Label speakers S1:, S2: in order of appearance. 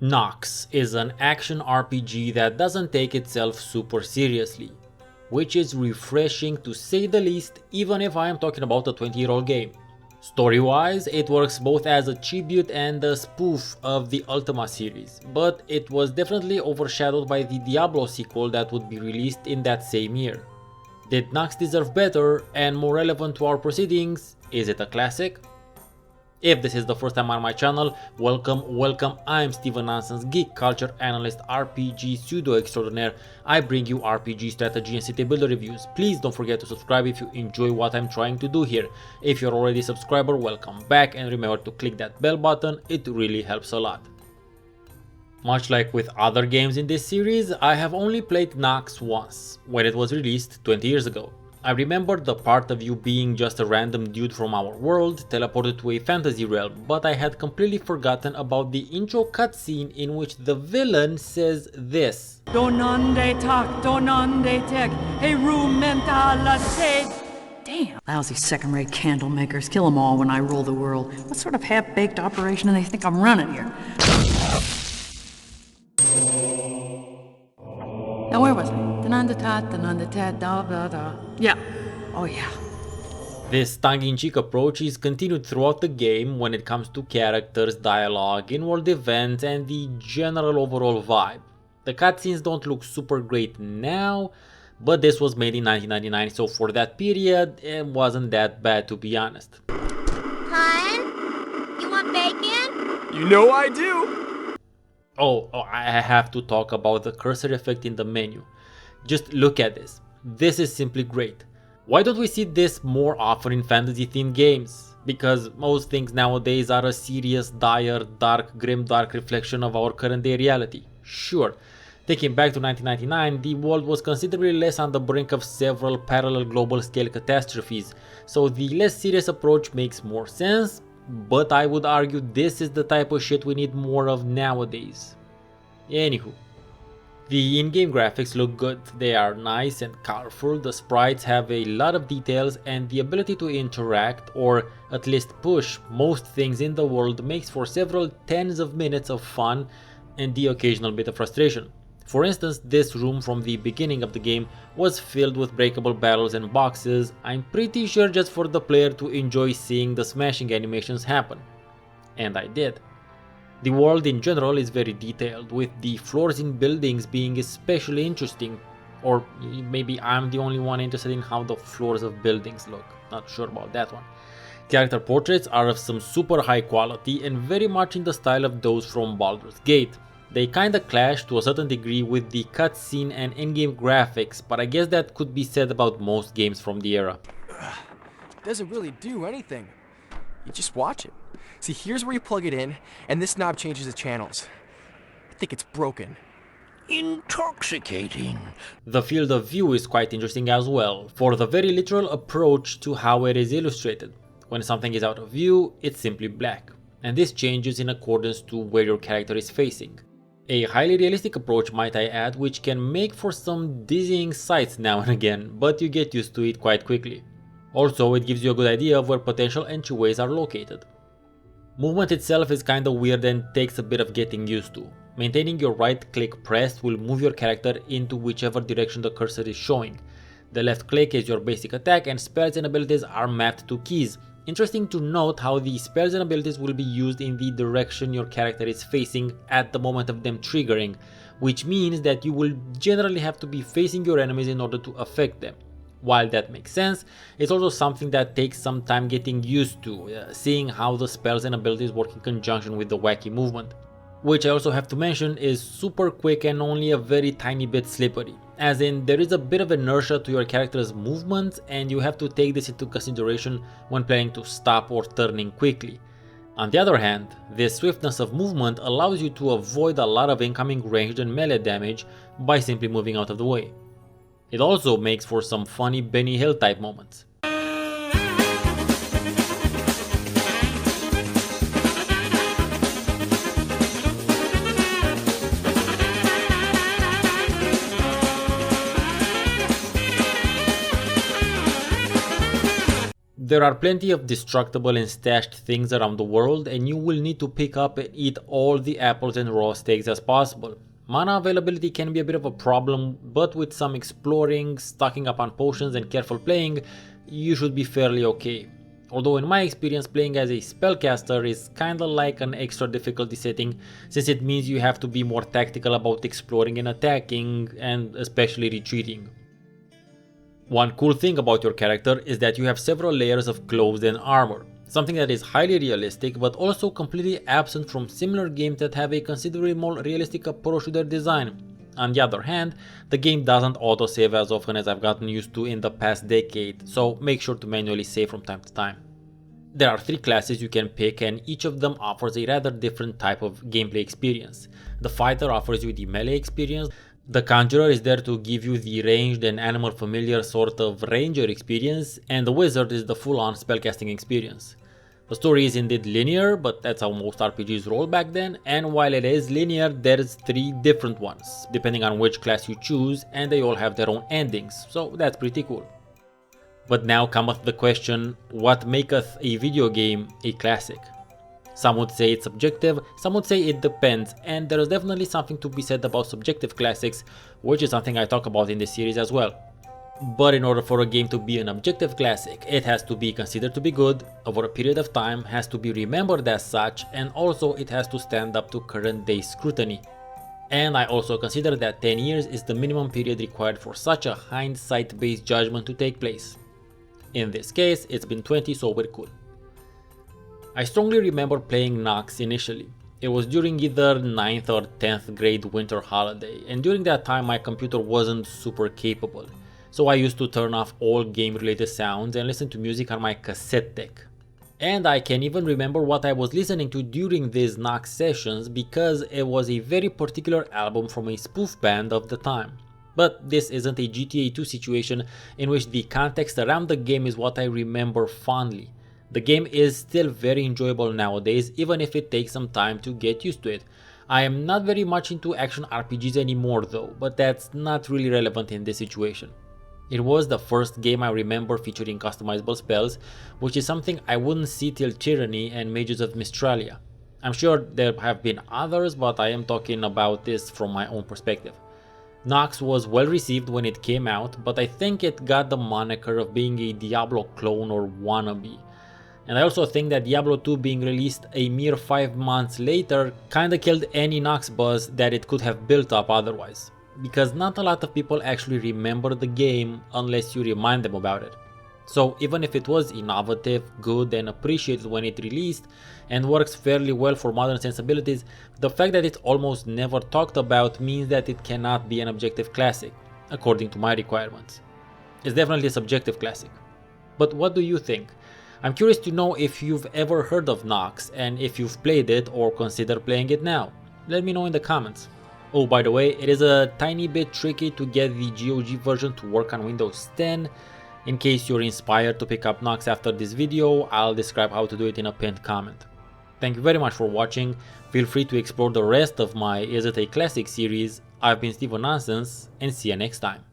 S1: NOX is an action RPG that doesn't take itself super seriously, which is refreshing to say the least, even if I am talking about a 20-year-old game. Story-wise, it works both as a tribute and a spoof of the Ultima series, but it was definitely overshadowed by the Diablo sequel that would be released in that same year. Did NOX deserve better and more relevant to our proceedings? Is it a classic? If this is the first time on my channel, welcome, I'm Steven Nonsense, geek culture analyst, RPG pseudo extraordinaire. I bring you RPG strategy and city builder reviews. Please don't forget to subscribe if you enjoy what I'm trying to do here. If you're already a subscriber, welcome back, and remember to click that bell button, it really helps a lot. Much like with other games in this series, I have only played NOX once, when it was released 20 years ago. I remember the part of you being just a random dude from our world, teleported to a fantasy realm, but I had completely forgotten about the intro cutscene in which the villain says this.
S2: Donande tak, donande tek, hey rumentala sed. Damn. Lousy second-rate candle makers. Kill them all when I rule the world. What sort of half-baked operation do they think I'm running here? Now where was I? Yeah. Oh yeah.
S1: This tongue-in-cheek approach is continued throughout the game when it comes to characters, dialogue, in-world events, and the general overall vibe. The cutscenes don't look super great now, but this was made in 1999, so for that period, it wasn't that bad, to be honest.
S3: Hun? You want bacon?
S4: You know I do!
S1: Oh, I have to talk about the cursor effect in the menu. Just look at this. This is simply great. Why don't we see this more often in fantasy themed games? Because most things nowadays are a serious, dire, dark, grim-dark reflection of our current day reality. Sure, thinking back to 1999, the world was considerably less on the brink of several parallel global scale catastrophes, so the less serious approach makes more sense, but I would argue this is the type of shit we need more of nowadays. Anywho. The in-game graphics look good, they are nice and colorful, the sprites have a lot of details, and the ability to interact, or at least push, most things in the world makes for several tens of minutes of fun and the occasional bit of frustration. For instance, this room from the beginning of the game was filled with breakable barrels and boxes, I'm pretty sure just for the player to enjoy seeing the smashing animations happen. And I did. The world in general is very detailed, with the floors in buildings being especially interesting, or maybe I'm the only one interested in how the floors of buildings look, not sure about that one. Character portraits are of some super high quality and very much in the style of those from Baldur's Gate. They kinda clash to a certain degree with the cutscene and in-game graphics, but I guess that could be said about most games from the era.
S4: Doesn't really do anything. You just watch it. See, here's where you plug it in, and this knob changes the channels. I think it's broken.
S5: Intoxicating.
S1: The field of view is quite interesting as well, for the very literal approach to how it is illustrated. When something is out of view, it's simply black, and this changes in accordance to where your character is facing. A highly realistic approach, might I add, which can make for some dizzying sights now and again, but you get used to it quite quickly. Also, it gives you a good idea of where potential entryways are located. Movement itself is kinda weird and takes a bit of getting used to. Maintaining your right click pressed will move your character into whichever direction the cursor is showing. The left click is your basic attack, and spells and abilities are mapped to keys. Interesting to note how the spells and abilities will be used in the direction your character is facing at the moment of them triggering, which means that you will generally have to be facing your enemies in order to affect them. While that makes sense, it's also something that takes some time getting used to, seeing how the spells and abilities work in conjunction with the wacky movement. Which I also have to mention is super quick and only a very tiny bit slippery, as in there is a bit of inertia to your character's movements and you have to take this into consideration when planning to stop or turning quickly. On the other hand, this swiftness of movement allows you to avoid a lot of incoming ranged and melee damage by simply moving out of the way. It also makes for some funny Benny Hill type moments. There are plenty of destructible and stashed things around the world, and you will need to pick up and eat all the apples and raw steaks as possible. Mana availability can be a bit of a problem, but with some exploring, stocking up on potions and careful playing, you should be fairly okay. Although in my experience, playing as a spellcaster is kinda like an extra difficulty setting, since it means you have to be more tactical about exploring and attacking, and especially retreating. One cool thing about your character is that you have several layers of clothes and armor, something that is highly realistic but also completely absent from similar games that have a considerably more realistic approach to their design. On the other hand, the game doesn't autosave as often as I've gotten used to in the past decade, so make sure to manually save from time to time. There are 3 classes you can pick, and each of them offers a rather different type of gameplay experience. The fighter offers you the melee experience, the conjurer is there to give you the ranged and animal familiar sort of ranger experience, and the wizard is the full-on spellcasting experience. The story is indeed linear, but that's how most RPGs rolled back then, and while it is linear, there's 3 different ones, depending on which class you choose, and they all have their own endings, so that's pretty cool. But now cometh the question, what maketh a video game a classic? Some would say it's subjective, some would say it depends, and there is definitely something to be said about subjective classics, which is something I talk about in this series as well. But in order for a game to be an objective classic, it has to be considered to be good, over a period of time, has to be remembered as such, and also it has to stand up to current day scrutiny. And I also consider that 10 years is the minimum period required for such a hindsight-based judgment to take place. In this case, it's been 20, so we're cool. I strongly remember playing NOX initially. It was during either 9th or 10th grade winter holiday, and during that time my computer wasn't super capable, so I used to turn off all game related sounds and listen to music on my cassette deck. And I can even remember what I was listening to during these NOX sessions because it was a very particular album from a spoof band of the time. But this isn't a GTA 2 situation in which the context around the game is what I remember fondly. The game is still very enjoyable nowadays, even if it takes some time to get used to it. I am not very much into action RPGs anymore though, but that's not really relevant in this situation. It was the first game I remember featuring customizable spells, which is something I wouldn't see till Tyranny and Mages of Mistralia. I'm sure there have been others, but I am talking about this from my own perspective. NOX was well received when it came out, but I think it got the moniker of being a Diablo clone or wannabe. And I also think that Diablo II being released a mere 5 months later kinda killed any NOX buzz that it could have built up otherwise. Because not a lot of people actually remember the game unless you remind them about it. So even if it was innovative, good and appreciated when it released and works fairly well for modern sensibilities, the fact that it's almost never talked about means that it cannot be an objective classic, according to my requirements. It's definitely a subjective classic. But what do you think? I'm curious to know if you've ever heard of NOX and if you've played it or consider playing it now. Let me know in the comments. Oh, by the way, it is a tiny bit tricky to get the GOG version to work on Windows 10. In case you're inspired to pick up NOX after this video, I'll describe how to do it in a pinned comment. Thank you very much for watching. Feel free to explore the rest of my Is It a Classic series. I've been Steven Nonsense, and see you next time.